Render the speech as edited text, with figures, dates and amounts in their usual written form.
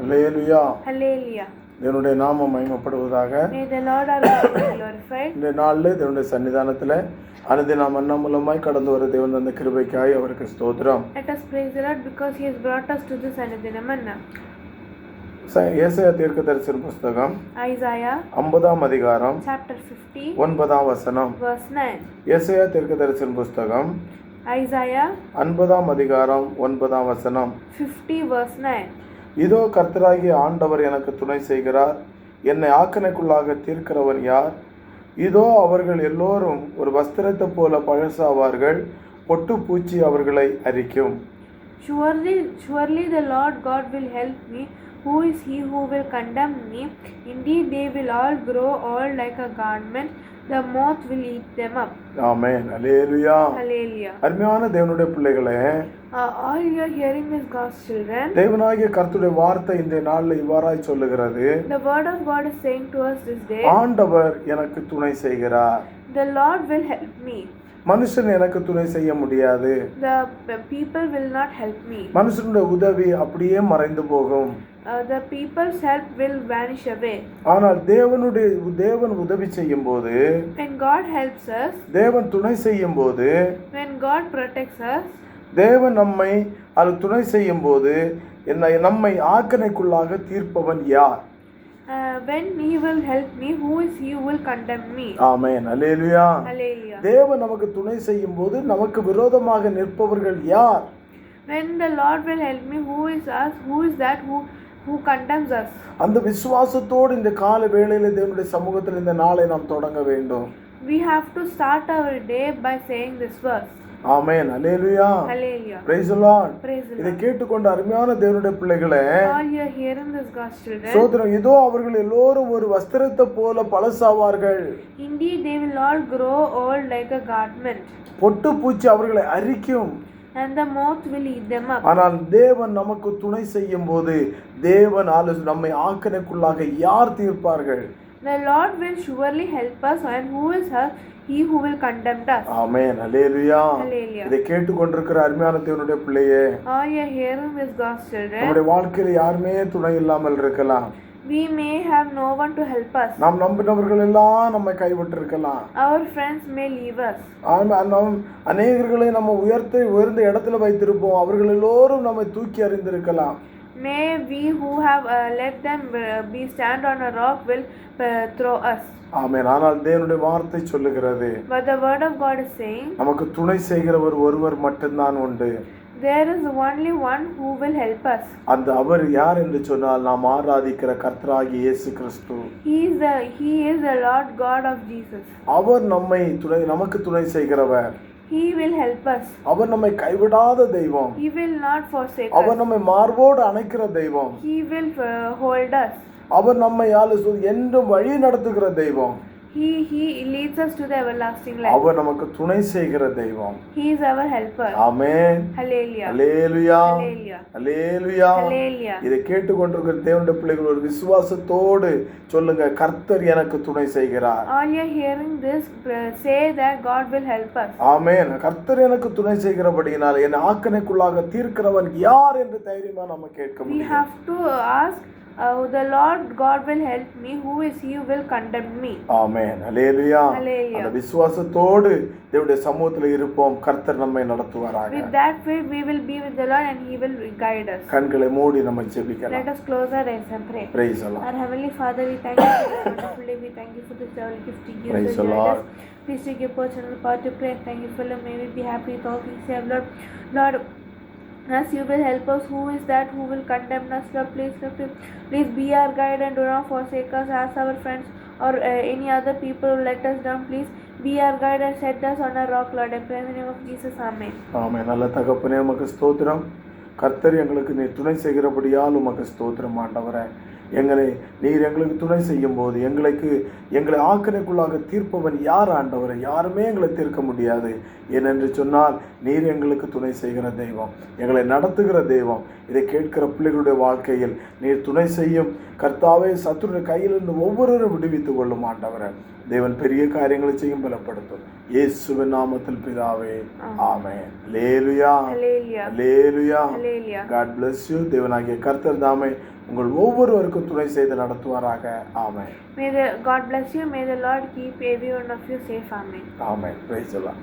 அல்லேலூயா. Hallelujah. தேவனுடைய நாமம் மகிமைப்படுவதாக. May the Lord our God be glorified. இந்த நாளில் தேவனுடைய சன்னிதானத்தில் அனுதினம் மன்னா மூலமாய் கடந்து வர தேவன் அந்த கிருபைக்காய் அவருக்கு ஸ்தோத்திரம். Let us praise the Lord because He has brought us to this Anudina Manna. ஏசாயா தீர்க்கதரிசன புஸ்தகம் Isaiah 50ஆம் அதிகாரம் chapter 50 9ஆம் வசனம். verse 9. ஏசாயா தீர்க்கதரிசன புஸ்தகம் Isaiah 50ஆம் அதிகாரம் 9ஆம் வசனம். 50 verse 9. இதோ கர்த்தராகிய ஆண்டவர் எனக்கு துணை செய்கிறார், என்னை ஆக்கணைக்குள்ளாக தீர்க்கிறவன் யார்? இதோ அவர்கள் எல்லோரும் ஒரு வஸ்திரத்தை போல பழசாவார்கள், பொட்டு பூச்சி அவர்களை அரிக்கும். Surely the Lord God will help me. Who is he who will condemn me? Indeed they will all grow old like a garment. The moth will eat them up. Amen. Hallelujah. Hallelujah. அருமையான தேவனுடைய பிள்ளைகளே, all you are hearing is God's children. தேவனாகிய கர்த்தருடைய வார்த்தை இந்த நாளில் இவ்வாறாய் சொல்லுகிறது. The word of God is saying to us this day, ஆண்டவர் எனக்கு துணை செய்கிறார். the Lord will help me. மனுஷன் எனக்கு துணை செய்ய முடியாது. The people will not help me. மனுஷனுடைய உதவி அப்படியே மறைந்து போகும். The people's help will vanish away. ஆனால் தேவன் உதவி செய்யும் போது, When God helps us, தேவன் துணை செய்யும் போது, when God protects us, தேவன் நம்மை அது துணை செய்யும் போது நம்மை ஆக்கணைக்குள்ளாக தீர்ப்பவன் யார்? when He will help me, who is He who will condemn me? Amen. Hallelujah. Hallelujah. தேவன் நமக்கு துணை செய்யும் போது நமக்கு விரோதமாக நிற்பவர்கள் யார்? When the Lord will help me, who is us? Who is that who condemns us? அந்த விசுவாசத்தோடு இந்த கால வேளையில தேவனுடைய சமூகத்தில் இந்த நாளை நாம் தொடங்க வேண்டும். We have to start our day by saying this verse. Amen. Hallelujah. Hallelujah. Praise the Lord. Praise the இதை Lord. கேட்டுக்கொண்ட அருமையான தேவனுடைய பிள்ளைகளே, All you are hearing this, God's children. சோதரம், இதோ அவர்கள் எல்லோரும் ஒரு வஸ்திரத்தை போல பழசாவார்கள். Indeed they will all grow old like a garment. பொட்டு பூச்சி அவர்களை அரிக்கும். And the moth will eat them up. ஆனால் தேவன் நமக்கு துணை செய்யும் போது தேவன் நம்மை ஆக்கணைக்குள்ளாக யார் தீர்ப்பார்கள்? The Lord will surely help us, and who is he who will condemn us? Amen. Hallelujah. Hallelujah. இதை கேட்டுக்கொண்டிருக்கிற அருமையான தேவனுடைய பிள்ளையே, All you are hearing is God's children. நம்முடைய வாழ்க்கையில் யாருமே துணை இல்லாமல் இருக்கலாம். We may have no one to help us. நாம் நம்பினவர்கள் எல்லாம் நம்மை கைவிட்டு இருக்கலாம். Our friends may leave us. அநேகர்களை நம்ம உயர்ந்த இடத்துல வைத்திருப்போம், அவர்கள் எல்லோரும் நம்மை தூக்கி அறிந்திருக்கலாம். May we who have let them be stand on a rock will throw us. ஆமென். ஆனால் தேவனுடைய வார்த்தை சொல்லுகிறது, But the word of God is saying, நமக்கு துணை செய்கிறவர் ஒருவர் மட்டும்தான் உண்டு. there is only one who will help us. அந்த அவர் யார் என்று சொன்னால் நாம் ஆராதிக்கிற கர்த்தராகிய இயேசு கிறிஸ்து. He is the Lord God of Jesus. அவர் நமக்கு துணை செய்கிறவர். He will help us. அவர் நம்மை கைவிடாத தெய்வம். He will not forsake our us. நம்மை மார்போடு அணைக்கிற தெய்வம். He will hold us. அவர் நம்மை என்றும் வழி நடத்துகிற தெய்வம். He leads us to the everlasting life. அவர் நமக்கு துணை செய்கிற தெய்வம். He is our helper. Amen. Hallelujah. Hallelujah. Hallelujah. Hallelujah. Hallelujah. இதை கேட்டுக்கொண்டிருக்கிற தேவனுடைய பிள்ளைகள் ஒரு விசுவாசத்தோடு சொல்லுங்க, கர்த்தர் எனக்கு துணை செய்கிறார். All you are hearing this, say that God will help us. ஆமென். கர்த்தர் எனக்கு துணை செய்கிறபடியினால் என் ஆக்கணைக்குள்ளாக தீர்க்கிறவன் யார் என்று தைரியமா நம்ம கேட்க We முடியும். have to ask, the Lord God will help me. Who is he who will condemn me? Amen. Hallelujah. Hallelujah. அந்த விசுவாசத்தோடு தேவனுடைய சமூகத்தில் இருப்போம். கர்த்தர் நம்மை நடத்துவாராக. With that faith we will be with the Lord and he will guide us. கண்களை மூடி நம்ம ஜெபிக்கலாம். Let us close our eyes and pray. Praise the Lord. Our Heavenly Father, we thank you for this wonderful day. We thank you for this joyful gift to give Praise us the and Lord. guide us. Please take your personal power to pray. Thank you for Lord. May we be happy with all things you have, Lord. Lord, as you will help us, who is that who will condemn us? Lord, please be our guide and do not forsake us as our friends or any other people who let us down. Please be our guide and set us on a rock, Lord. I pray in the name of Jesus. Amen. ஆமென். நல்ல தகப்பனே, உமக்கு ஸ்தோத்திரம். கர்த்தர் எங்களுக்கு நீ துணை செய்கிறபடியால் உமக்கு ஸ்தோத்திரம் ஆண்டவரே. நீர் எங்களுக்கு துணை செய்யும் போது எங்களை ஆக்கணைக்குள்ளாக தீர்ப்பவன் யார் ஆண்டவரை? யாருமே எங்களை தீர்க்க முடியாது. ஏனென்று சொன்னால் நீர் எங்களுக்கு துணை செய்கிற தெய்வம், எங்களை நடத்துகிற தெய்வம். இதை கேட்கிற பிள்ளைகளுடைய வாழ்க்கையில் நீர் துணை செய்யும் கர்த்தாவே. சத்துருடைய கையிலிருந்து ஒவ்வொருவரும் விடுவித்துக் கொள்ளும் ஆண்டவரை. தேவன் பெரிய காரியங்களை செய்யும் பலப்படுத்தும். இயேசுவின் நாமத்தில் பிதாவே, ஆமென். அல்லேலூயா, Hallelujah. Hallelujah. Hallelujah. God bless you. தேவனாகிய கர்த்தர் தாமே உங்கள் ஒவ்வொருவருக்கும் துணை செய்து நடத்துவாராக. ஆமென். God bless you. May the Lord keep every one of you safe. Amen. Amen. Praise the Lord.